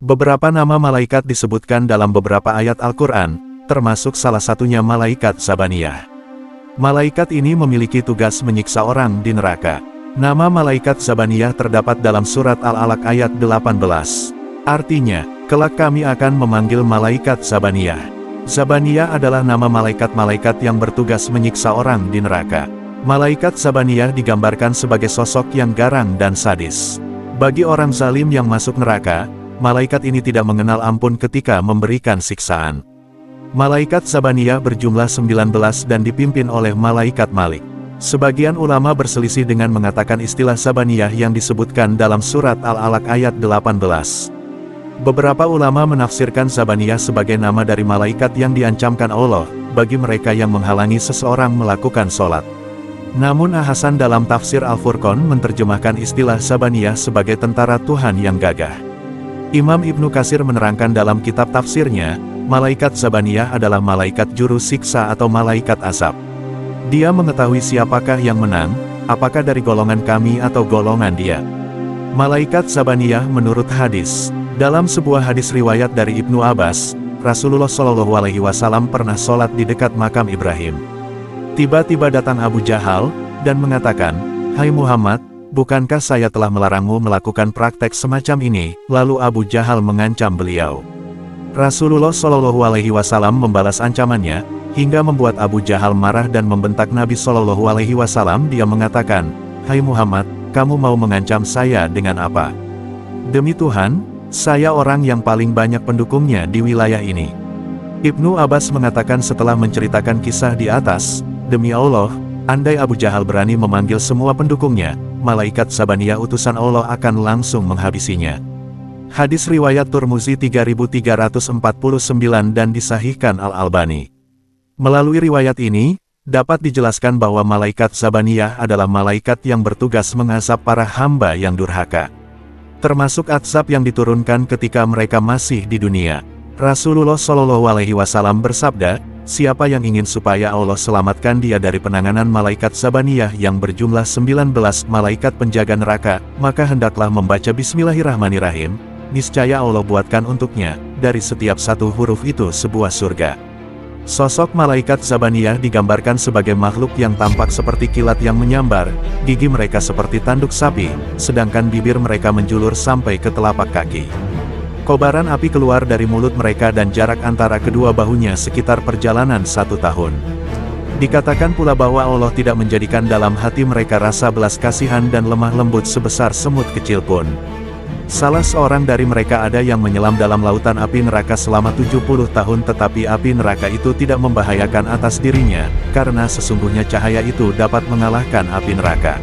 Beberapa nama malaikat disebutkan dalam beberapa ayat Al-Quran, termasuk salah satunya malaikat Zabaniyah. Malaikat ini memiliki tugas menyiksa orang di neraka. Nama malaikat Zabaniyah terdapat dalam surat Al-Alaq ayat 18. Artinya, kelak kami akan memanggil malaikat Zabaniyah. Zabaniyah adalah nama malaikat-malaikat yang bertugas menyiksa orang di neraka. Malaikat Zabaniyah digambarkan sebagai sosok yang garang dan sadis. Bagi orang zalim yang masuk neraka, malaikat ini tidak mengenal ampun ketika memberikan siksaan. Malaikat Zabaniyah berjumlah 19 dan dipimpin oleh malaikat Malik. Sebagian ulama berselisih dengan mengatakan istilah Zabaniyah yang disebutkan dalam surat Al-Alaq ayat 18. Beberapa ulama menafsirkan Zabaniyah sebagai nama dari malaikat yang diancamkan Allah, bagi mereka yang menghalangi seseorang melakukan sholat. Namun Hasan dalam tafsir Al-Furqan menerjemahkan istilah Zabaniyah sebagai tentara Tuhan yang gagah. Imam Ibnu Katsir menerangkan dalam kitab tafsirnya, malaikat Zabaniyah adalah malaikat juru siksa atau malaikat azab. Dia mengetahui siapakah yang menang, apakah dari golongan kami atau golongan dia. Malaikat Zabaniyah menurut hadis. Dalam sebuah hadis riwayat dari Ibnu Abbas, Rasulullah Shallallahu Alaihi Wasallam pernah sholat di dekat makam Ibrahim. Tiba-tiba datang Abu Jahal, dan mengatakan, "Hai Muhammad, bukankah saya telah melarangmu melakukan praktek semacam ini?" Lalu Abu Jahal mengancam beliau. Rasulullah Shallallahu Alaihi Wasallam membalas ancamannya, hingga membuat Abu Jahal marah dan membentak Nabi Shallallahu Alaihi Wasallam. Dia mengatakan, "Hai Muhammad, kamu mau mengancam saya dengan apa? Demi Tuhan, saya orang yang paling banyak pendukungnya di wilayah ini." Ibnu Abbas mengatakan setelah menceritakan kisah di atas, "Demi Allah, andai Abu Jahal berani memanggil semua pendukungnya, malaikat Zabaniyah utusan Allah akan langsung menghabisinya." Hadis riwayat Turmuzi 3349 dan disahihkan Al-Albani. Melalui riwayat ini, dapat dijelaskan bahwa malaikat Zabaniyah adalah malaikat yang bertugas mengazab para hamba yang durhaka. Termasuk azab yang diturunkan ketika mereka masih di dunia. Rasulullah Shallallahu Alaihi Wasallam bersabda, "Siapa yang ingin supaya Allah selamatkan dia dari penanganan malaikat Zabaniyah yang berjumlah 19 malaikat penjaga neraka, maka hendaklah membaca Bismillahirrahmanirrahim. Niscaya Allah buatkan untuknya, dari setiap satu huruf itu sebuah surga." Sosok malaikat Zabaniyah digambarkan sebagai makhluk yang tampak seperti kilat yang menyambar, gigi mereka seperti tanduk sapi, sedangkan bibir mereka menjulur sampai ke telapak kaki. Kobaran api keluar dari mulut mereka dan jarak antara kedua bahunya sekitar perjalanan 1 tahun. Dikatakan pula bahwa Allah tidak menjadikan dalam hati mereka rasa belas kasihan dan lemah lembut sebesar semut kecil pun. Salah seorang dari mereka ada yang menyelam dalam lautan api neraka selama 70 tahun tetapi api neraka itu tidak membahayakan atas dirinya, karena sesungguhnya cahaya itu dapat mengalahkan api neraka.